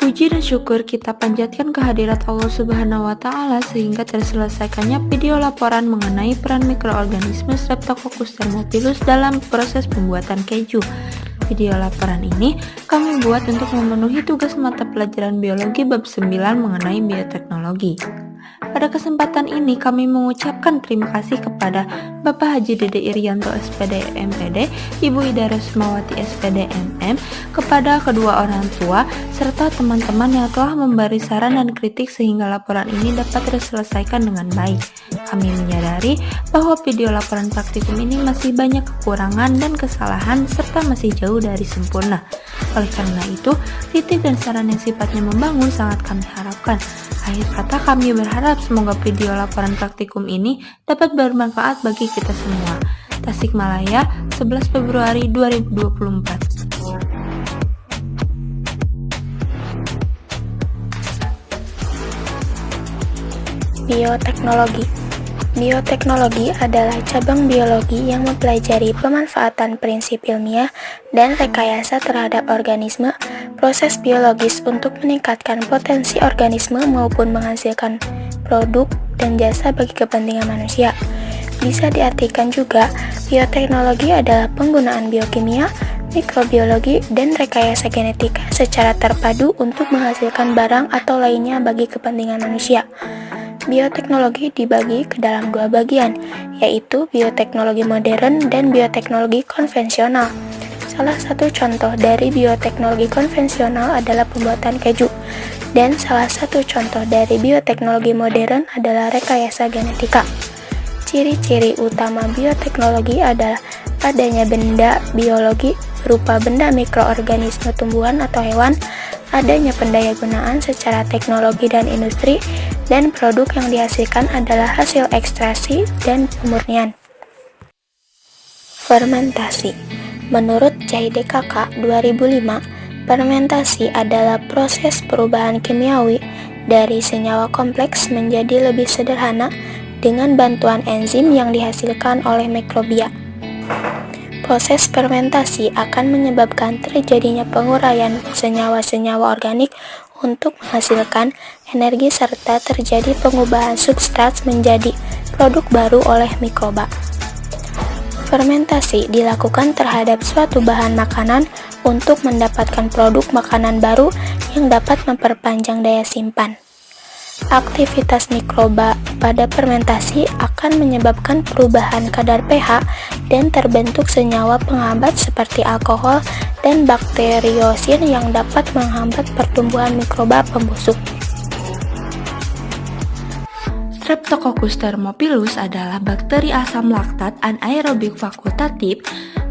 Puji dan syukur kita panjatkan kehadirat Allah Subhanahu wa Ta'ala sehingga terselesaikannya video laporan mengenai peran mikroorganisme Streptococcus thermophilus dalam proses pembuatan keju. Video laporan ini kami buat untuk memenuhi tugas mata pelajaran biologi bab 9 mengenai bioteknologi. Pada kesempatan ini kami mengucapkan terima kasih kepada Bapak Haji Dede Irianto SPD MPD, Ibu Ida Resmawati SPD MM, kepada kedua orang tua, serta teman-teman yang telah memberi saran dan kritik sehingga laporan ini dapat terselesaikan dengan baik. Kami menyadari bahwa video laporan praktikum ini masih banyak kekurangan dan kesalahan serta masih jauh dari sempurna. Oleh karena itu, kritik dan saran yang sifatnya membangun sangat kami harapkan. Akhir kata kami berharap semoga video laporan praktikum ini dapat bermanfaat bagi kita semua. Tasikmalaya, 11 Februari 2024. Bioteknologi. Bioteknologi adalah cabang biologi yang mempelajari pemanfaatan prinsip ilmiah dan rekayasa terhadap organisme, proses biologis untuk meningkatkan potensi organisme maupun menghasilkan produk dan jasa bagi kepentingan manusia. Bisa diartikan juga, bioteknologi adalah penggunaan biokimia, mikrobiologi, dan rekayasa genetika secara terpadu untuk menghasilkan barang atau lainnya bagi kepentingan manusia. Bioteknologi dibagi ke dalam dua bagian, yaitu bioteknologi modern dan bioteknologi konvensional. Salah satu contoh dari bioteknologi konvensional adalah pembuatan keju, dan salah satu contoh dari bioteknologi modern adalah rekayasa genetika. Ciri-ciri utama bioteknologi adalah adanya benda biologi berupa benda mikroorganisme tumbuhan atau hewan, adanya pendayagunaan secara teknologi dan industri, dan produk yang dihasilkan adalah hasil ekstraksi dan pemurnian. Fermentasi. Menurut ChayDKK 2005, fermentasi adalah proses perubahan kimiawi dari senyawa kompleks menjadi lebih sederhana dengan bantuan enzim yang dihasilkan oleh mikrobia. Proses fermentasi akan menyebabkan terjadinya penguraian senyawa-senyawa organik untuk menghasilkan energi serta terjadi pengubahan substrat menjadi produk baru oleh mikroba. Fermentasi dilakukan terhadap suatu bahan makanan untuk mendapatkan produk makanan baru yang dapat memperpanjang daya simpan. Aktivitas mikroba pada fermentasi akan menyebabkan perubahan kadar pH dan terbentuk senyawa penghambat seperti alkohol dan bakteriosin yang dapat menghambat pertumbuhan mikroba pembusuk. Streptococcus thermophilus adalah bakteri asam laktat anaerobik fakultatif,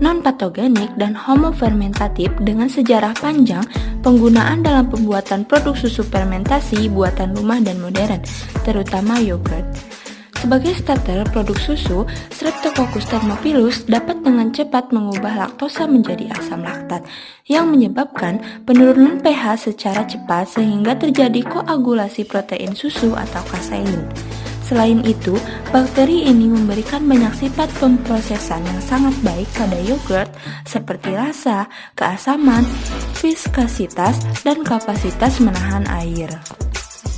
non-patogenik, dan homofermentatif dengan sejarah panjang penggunaan dalam pembuatan produk susu fermentasi buatan rumah dan modern, terutama yogurt. Sebagai starter produk susu, Streptococcus thermophilus dapat dengan cepat mengubah laktosa menjadi asam laktat, yang menyebabkan penurunan pH secara cepat sehingga terjadi koagulasi protein susu atau kasein. Selain itu, bakteri ini memberikan banyak sifat pemrosesan yang sangat baik pada yogurt seperti rasa, keasaman, viskositas, dan kapasitas menahan air.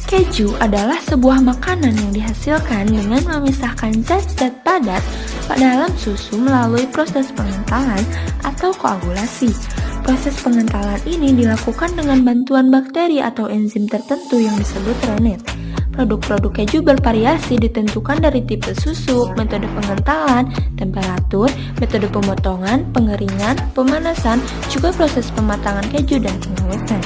Keju adalah sebuah makanan yang dihasilkan dengan memisahkan zat-zat padat dalam susu melalui proses pengentalan atau koagulasi. Proses pengentalan ini dilakukan dengan bantuan bakteri atau enzim tertentu yang disebut rennet. Produk-produk keju bervariasi ditentukan dari tipe susu, metode pengentalan, temperatur, metode pemotongan, pengeringan, pemanasan, juga proses pematangan keju dan pengawetan.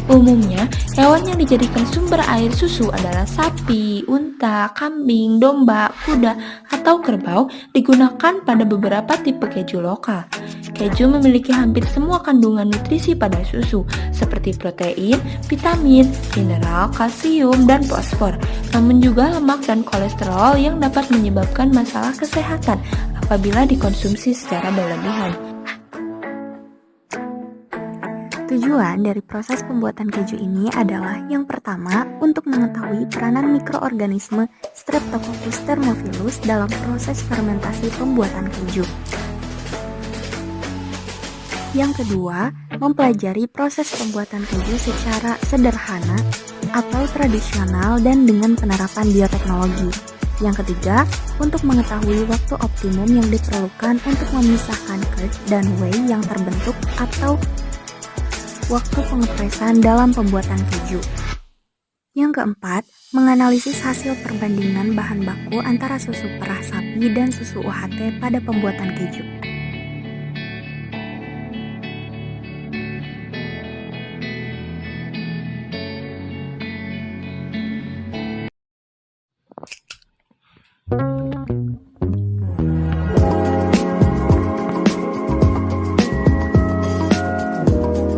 Umumnya, hewan yang dijadikan sumber air susu adalah sapi, unta, kambing, domba, kuda, atau kerbau digunakan pada beberapa tipe keju lokal. Keju memiliki hampir semua kandungan nutrisi pada susu, seperti protein, vitamin, mineral, kalsium, dan fosfor, namun juga lemak dan kolesterol yang dapat menyebabkan masalah kesehatan apabila dikonsumsi secara berlebihan. Tujuan dari proses pembuatan keju ini adalah yang pertama, untuk mengetahui peranan mikroorganisme Streptococcus thermophilus dalam proses fermentasi pembuatan keju. Yang kedua, mempelajari proses pembuatan keju secara sederhana atau tradisional dan dengan penerapan bioteknologi. Yang ketiga, untuk mengetahui waktu optimum yang diperlukan untuk memisahkan curd dan whey yang terbentuk atau waktu pengepresan dalam pembuatan keju. Yang keempat, menganalisis hasil perbandingan bahan baku antara susu perah sapi dan susu UHT pada pembuatan keju.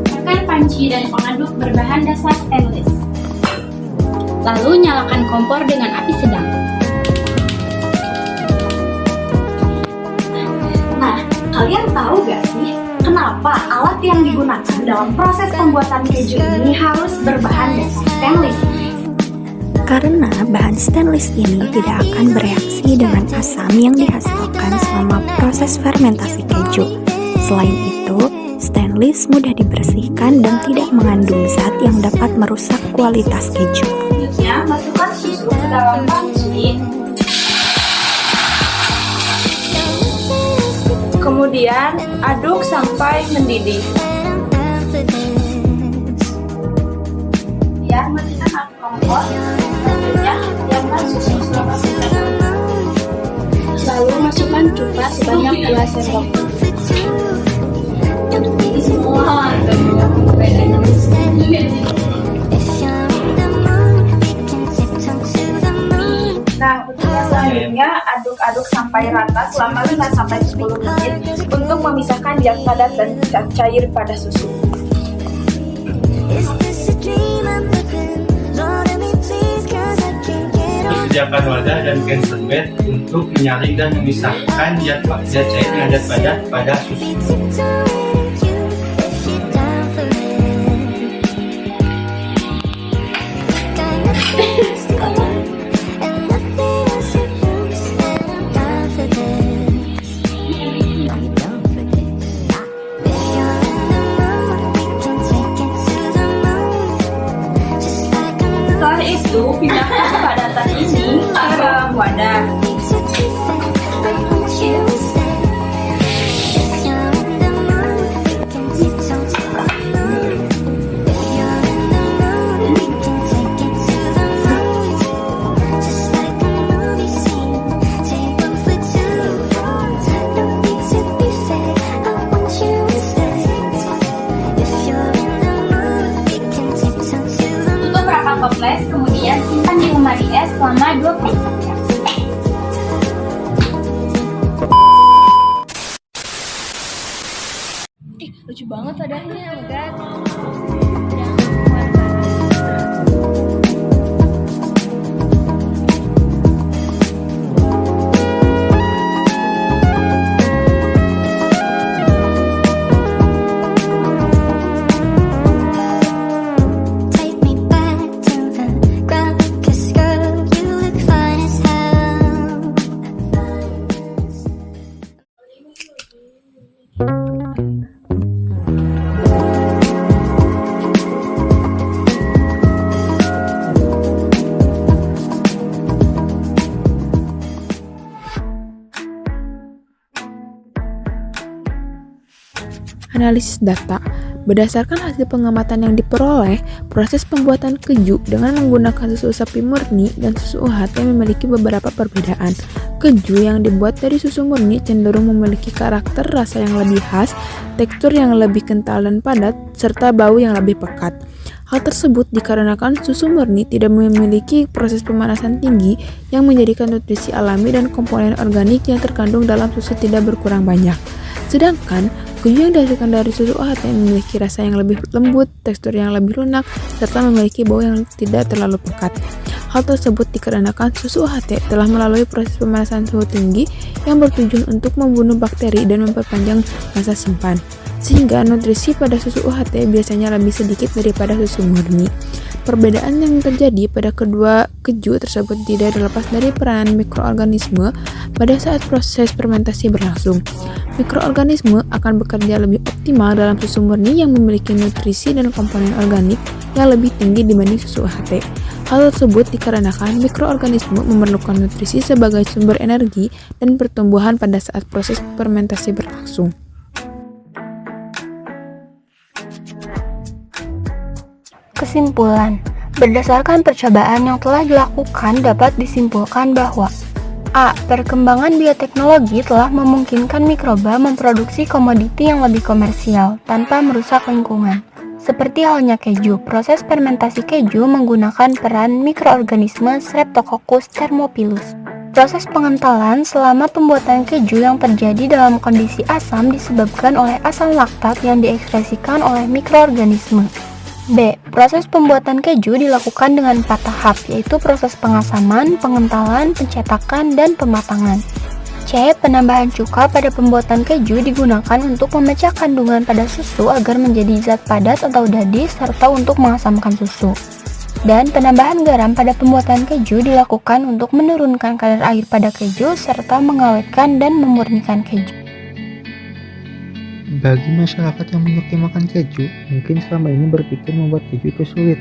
Gunakan panci dan pengaduk berbahan dasar stainless. Lalu nyalakan kompor dengan api sedang. Nah, kalian tahu gak sih kenapa alat yang digunakan dalam proses pembuatan keju ini harus berbahan dasar stainless? Karena bahan stainless ini tidak akan bereaksi dengan asam yang dihasilkan selama proses fermentasi keju. Selain itu, stainless mudah dibersihkan dan tidak mengandung zat yang dapat merusak kualitas keju. Selanjutnya, masukkan susu ke dalam panci. Kemudian, aduk sampai mendidih. Kemudian, matikan api kompor. Selanjutnya, diamkan susu selama 3 menit. Lalu masukkan cuka sebanyak 2 sendok. Ini semua. Nah, untuk yang selanjutnya, aduk-aduk sampai rata selama 5-10 menit untuk memisahkan zat padat dan zat cair pada susu. Sediakan wadah dan kain serbet untuk menyaring dan memisahkan zat cair dengan zat padat pada susu. Setelah itu, pindahkan kepadatan ini ke dalam wadah. Tutup rapat toples, kemudian simpan di lemari es selama 24 jam. Lucu banget wadahnya, enggak? Take me back to the ground, 'cause girl, you look fine as hell. Analisis data. Berdasarkan hasil pengamatan yang diperoleh, proses pembuatan keju dengan menggunakan susu sapi murni dan susu UHT memiliki beberapa perbedaan. Keju yang dibuat dari susu murni cenderung memiliki karakter rasa yang lebih khas, tekstur yang lebih kental dan padat, serta bau yang lebih pekat. Hal tersebut dikarenakan susu murni tidak memiliki proses pemanasan tinggi yang menjadikan nutrisi alami dan komponen organik yang terkandung dalam susu tidak berkurang banyak. Sedangkan keju yang dihasilkan dari susu UHT memiliki rasa yang lebih lembut, tekstur yang lebih lunak, serta memiliki bau yang tidak terlalu pekat. Hal tersebut dikarenakan susu UHT telah melalui proses pemanasan suhu tinggi yang bertujuan untuk membunuh bakteri dan memperpanjang masa simpan. sehingga nutrisi pada susu UHT biasanya lebih sedikit daripada susu murni. Perbedaan yang terjadi pada kedua keju tersebut tidak terlepas dari peranan mikroorganisme pada saat proses fermentasi berlangsung. Mikroorganisme akan bekerja lebih optimal dalam susu murni yang memiliki nutrisi dan komponen organik yang lebih tinggi dibanding susu UHT. Hal tersebut dikarenakan mikroorganisme memerlukan nutrisi sebagai sumber energi dan pertumbuhan pada saat proses fermentasi berlangsung. Kesimpulan, berdasarkan percobaan yang telah dilakukan dapat disimpulkan bahwa A. Perkembangan bioteknologi telah memungkinkan mikroba memproduksi komoditi yang lebih komersial tanpa merusak lingkungan. Seperti halnya keju, proses fermentasi keju menggunakan peran mikroorganisme Streptococcus thermophilus. Proses pengentalan selama pembuatan keju yang terjadi dalam kondisi asam disebabkan oleh asam laktat yang diekspresikan oleh mikroorganisme. B. Proses pembuatan keju dilakukan dengan 4 tahap, yaitu proses pengasaman, pengentalan, pencetakan, dan pematangan. C. Penambahan cuka pada pembuatan keju digunakan untuk memecah kandungan pada susu agar menjadi zat padat atau dadis serta untuk mengasamkan susu. Dan penambahan garam pada pembuatan keju dilakukan untuk menurunkan kadar air pada keju serta mengawetkan dan memurnikan keju. Bagi masyarakat yang menyukai makan keju, mungkin selama ini berpikir membuat keju itu sulit.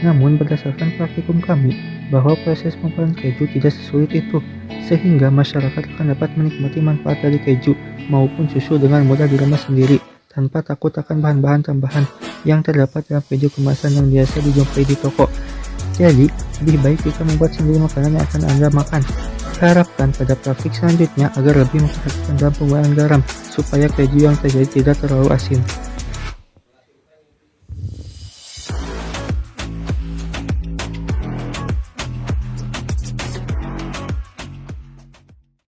Namun berdasarkan praktikum kami, bahwa proses pembuatan keju tidak sesulit itu, sehingga masyarakat akan dapat menikmati manfaat dari keju maupun susu dengan mudah di rumah sendiri, tanpa takut akan bahan-bahan tambahan yang terdapat dalam keju kemasan yang biasa dijumpai di toko. Jadi, lebih baik kita membuat sendiri makanan yang akan Anda makan. Harapkan pada praktik selanjutnya agar lebih memperhatikan dalam penggunaan garam, supaya keju yang terjadi tidak terlalu asin.